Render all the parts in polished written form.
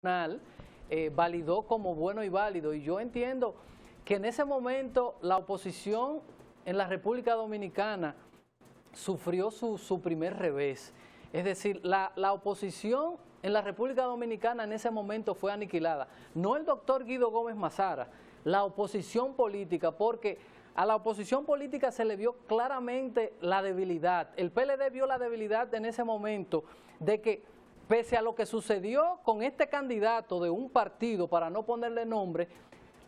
validó como bueno y válido, y yo entiendo que en ese momento la oposición en la República Dominicana sufrió su primer revés. Es decir, la oposición en la República Dominicana en ese momento fue aniquilada. No el doctor Guido Gómez Mazara, la oposición política, porque a la oposición política se le vio claramente la debilidad. El PLD vio la debilidad en ese momento de que, pese a lo que sucedió con este candidato de un partido, para no ponerle nombre,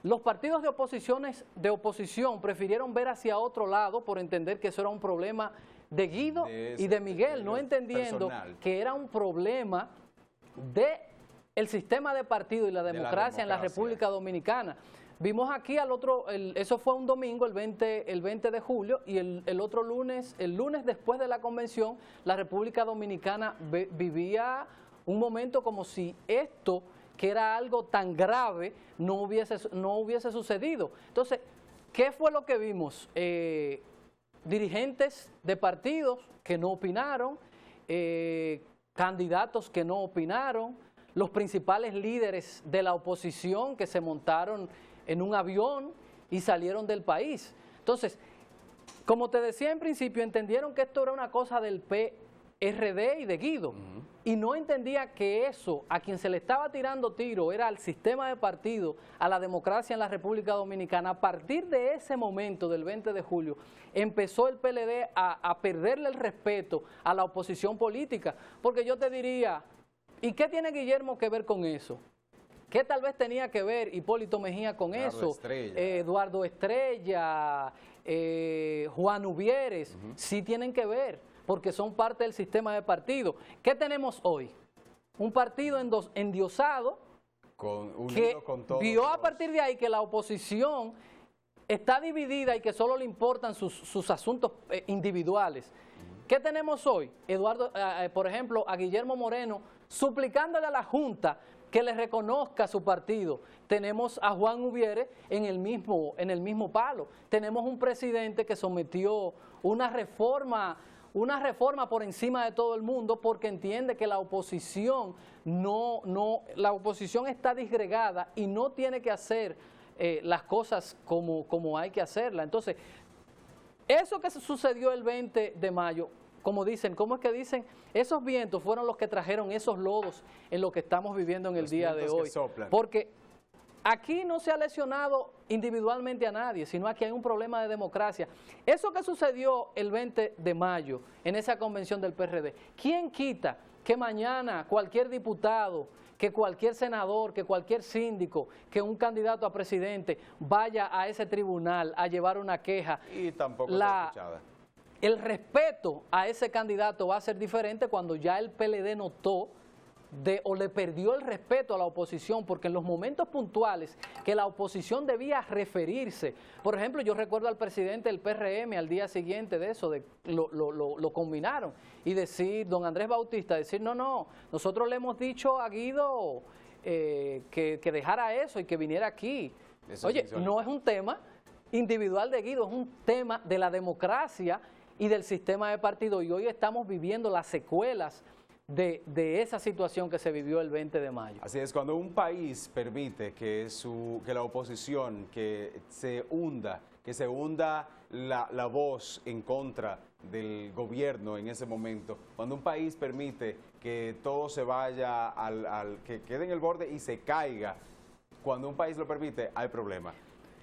los partidos de oposición prefirieron ver hacia otro lado por entender que eso era un problema de Guido y de Miguel, no entendiendo que era un problema del sistema de partido y la democracia en la República Dominicana. Vimos aquí eso fue un domingo, el 20 de julio, y el otro lunes, el lunes después de la convención, la República Dominicana vivía un momento como si esto, que era algo tan grave, no hubiese sucedido. Entonces, ¿qué fue lo que vimos? Dirigentes de partidos que no opinaron, candidatos que no opinaron, los principales líderes de la oposición que se montaron en un avión y salieron del país. Entonces, como te decía en principio, entendieron que esto era una cosa del PRD y de Guido, y no entendía que eso, a quien se le estaba tirando tiro, era al sistema de partido, a la democracia en la República Dominicana. A partir de ese momento, del 20 de julio, empezó el PLD a perderle el respeto a la oposición política, porque yo te diría, ¿y qué tiene Guillermo que ver con eso? ¿Qué tal vez tenía que ver Hipólito Mejía con eso? Eduardo Estrella, Juan Uvieres, sí tienen que ver, porque son parte del sistema de partido. ¿Qué tenemos hoy? Un partido endiosado que vio a partir de ahí que la oposición está dividida y que solo le importan sus asuntos individuales. ¿Qué tenemos hoy? Por ejemplo, a Guillermo Moreno suplicándole a la Junta que le reconozca su partido. Tenemos a Juan Uvieres en el mismo palo. Tenemos un presidente que sometió una reforma por encima de todo el mundo porque entiende que la oposición la oposición está disgregada y no tiene que hacer las cosas como hay que hacerlas. Entonces, eso que sucedió el 20 de mayo, como dicen, ¿cómo es que dicen? Esos vientos fueron los que trajeron esos lodos en lo que estamos viviendo en el día de hoy. Porque aquí no se ha lesionado individualmente a nadie, sino aquí hay un problema de democracia. Eso que sucedió el 20 de mayo en esa convención del PRD, ¿quién quita que mañana cualquier diputado, que cualquier senador, que cualquier síndico, que un candidato a presidente vaya a ese tribunal a llevar una queja? Y tampoco está escuchada. El respeto a ese candidato va a ser diferente cuando ya el PLD notó o le perdió el respeto a la oposición, porque en los momentos puntuales que la oposición debía referirse, por ejemplo, yo recuerdo al presidente del PRM al día siguiente de eso, lo combinaron, y decir, don Andrés Bautista, decir, no, nosotros le hemos dicho a Guido que dejara eso y que viniera aquí. Oye, no es un tema individual de Guido, es un tema de la democracia y del sistema de partido, y hoy estamos viviendo las secuelas de esa situación que se vivió el 20 de mayo. Así es, cuando un país permite que la oposición se hunda la voz en contra del gobierno en ese momento, cuando un país permite que todo se vaya que quede en el borde y se caiga, cuando un país lo permite, hay problema.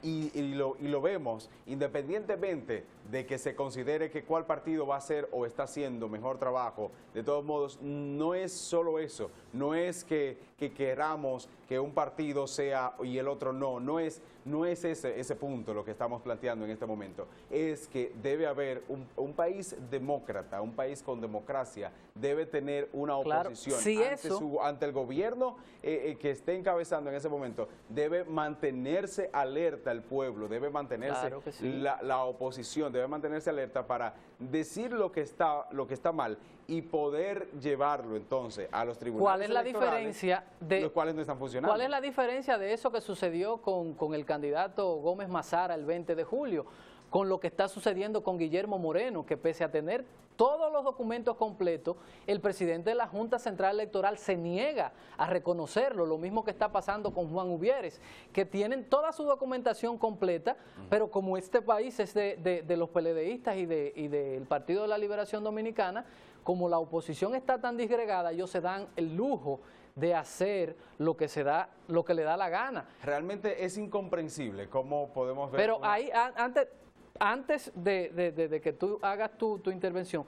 Y lo vemos, independientemente de que se considere que cuál partido va a hacer o está haciendo mejor trabajo. De todos modos, no es solo eso, no es que queramos que un partido sea y el otro no es ese punto lo que estamos planteando en este momento. Es que debe haber un país demócrata, un país con democracia, debe tener una oposición ante el gobierno que esté encabezando en ese momento. Debe mantenerse alerta el pueblo, debe mantenerse la oposición, debe mantenerse alerta para decir lo que está mal y poder llevarlo entonces a los tribunales. ¿Cuál es la diferencia los cuales no están funcionando? ¿Cuál es la diferencia de eso que sucedió con el candidato Gómez Mazara el 20 de julio, con lo que está sucediendo con Guillermo Moreno, que pese a tener todos los documentos completos, el presidente de la Junta Central Electoral se niega a reconocerlo, lo mismo que está pasando con Juan Uvieres, que tienen toda su documentación completa, pero como este país es de los PLDistas y del Partido de la Liberación Dominicana, como la oposición está tan disgregada, ellos se dan el lujo de hacer lo que le da la gana. Realmente es incomprensible cómo podemos ver... Pero ahí, antes de que tú hagas tu intervención,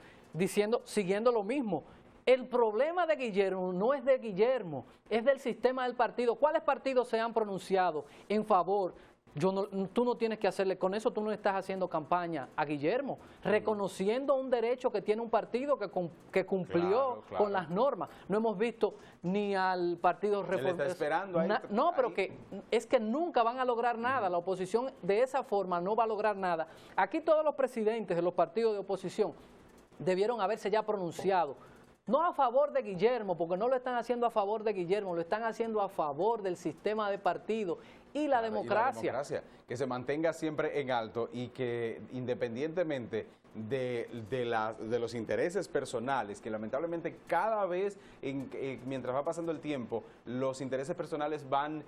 siguiendo lo mismo, el problema de Guillermo no es de Guillermo, es del sistema del partido. ¿Cuáles partidos se han pronunciado en favor? Tú no tienes que hacerle, con eso tú no estás haciendo campaña a Guillermo, reconociendo un derecho que tiene un partido que cumplió con las normas. No hemos visto ni al Partido Reformista. Está esperando ahí. No, pero es que nunca van a lograr nada. La oposición de esa forma no va a lograr nada. Aquí todos los presidentes de los partidos de oposición debieron haberse ya pronunciado. No a favor de Guillermo, porque no lo están haciendo a favor de Guillermo, lo están haciendo a favor del sistema de partido y la democracia. Y la democracia, que se mantenga siempre en alto y que independientemente de los intereses personales, que lamentablemente cada vez, mientras va pasando el tiempo, los intereses personales van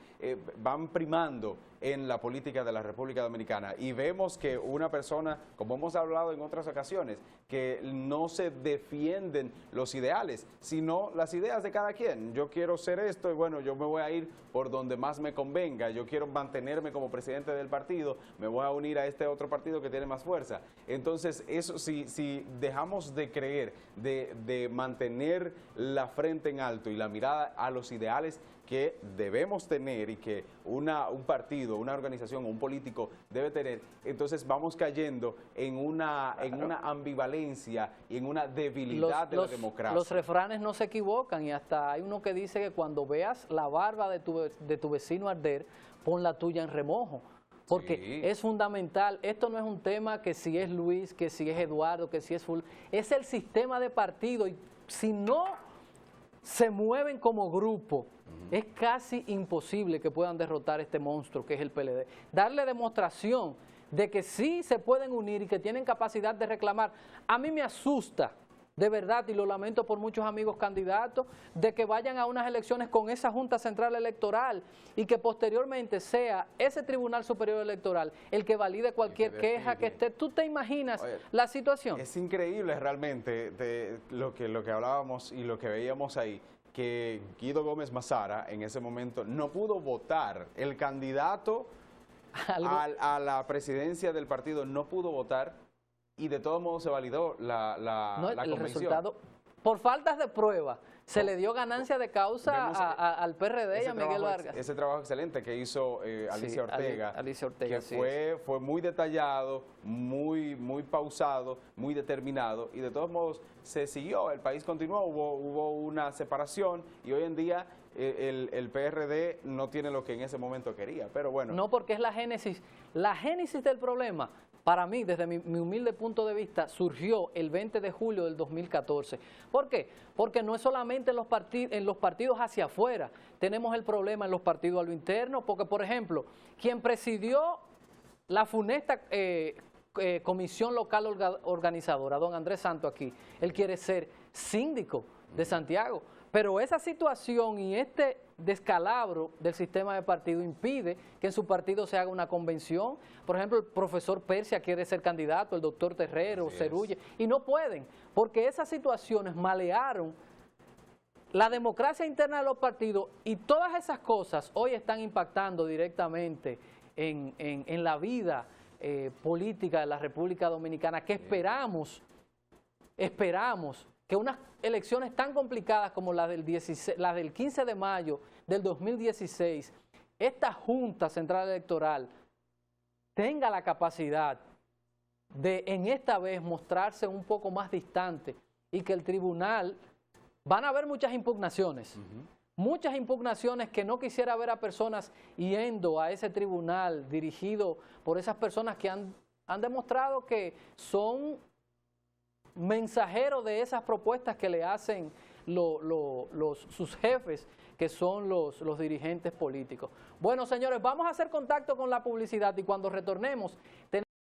primando en la política de la República Dominicana. Y vemos que una persona, como hemos hablado en otras ocasiones, que no se defienden los ideales, sino las ideas de cada quien. Yo quiero ser esto y bueno, yo me voy a ir por donde más me convenga. Yo quiero mantenerme como presidente del partido, me voy a unir a este otro partido que tiene más fuerza. Entonces, eso si dejamos de creer, de mantener la frente en alto y la mirada a los ideales que debemos tener y que un partido, una organización o un político debe tener, entonces vamos cayendo en una ambivalencia y en una debilidad de la democracia. Los refranes no se equivocan y hasta hay uno que dice que cuando veas la barba de tu vecino arder, pon la tuya en remojo. Porque es fundamental, esto no es un tema que si es Luis, que si es Eduardo, que si es Fulvio, es el sistema de partido y si no se mueven como grupo, es casi imposible que puedan derrotar este monstruo que es el PLD. Darle demostración de que sí se pueden unir y que tienen capacidad de reclamar. A mí me asusta, de verdad, y lo lamento por muchos amigos candidatos, de que vayan a unas elecciones con esa Junta Central Electoral y que posteriormente sea ese Tribunal Superior Electoral el que valide cualquier queja que esté. ¿Tú te imaginas la situación? Es increíble realmente de lo que hablábamos y lo que veíamos ahí, que Guido Gómez Mazara en ese momento no pudo votar. El candidato a la presidencia del partido no pudo votar y de todos modos se validó la convención. Resultado, por faltas de prueba, se le dio ganancia de causa al PRD y a Miguel Vargas. Ese trabajo excelente que hizo Alicia Ortega, que fue muy detallado, muy pausado, muy determinado y de todos modos se siguió, el país continuó, hubo una separación y hoy en día el PRD no tiene lo que en ese momento quería, pero bueno. No, porque es la génesis del problema. Para mí, desde mi humilde punto de vista, surgió el 20 de julio del 2014. ¿Por qué? Porque no es solamente en los partidos hacia afuera, tenemos el problema en los partidos a lo interno, porque, por ejemplo, quien presidió la funesta comisión local organizadora, don Andrés Santo aquí, él quiere ser síndico de Santiago, pero esa situación y este descalabro del sistema de partido impide que en su partido se haga una convención. Por ejemplo, el profesor Persia quiere ser candidato, el doctor Terrero, Cerulle, y no pueden, porque esas situaciones malearon la democracia interna de los partidos y todas esas cosas hoy están impactando directamente en la vida política de la República Dominicana, que esperamos que unas elecciones tan complicadas como las del 15 de mayo del 2016, esta Junta Central Electoral tenga la capacidad de en esta vez mostrarse un poco más distante y que el tribunal, van a haber muchas impugnaciones, muchas impugnaciones que no quisiera ver a personas yendo a ese tribunal dirigido por esas personas que han demostrado que son mensajeros de esas propuestas que le hacen sus jefes, que son los dirigentes políticos. Bueno, señores, vamos a hacer contacto con la publicidad y cuando retornemos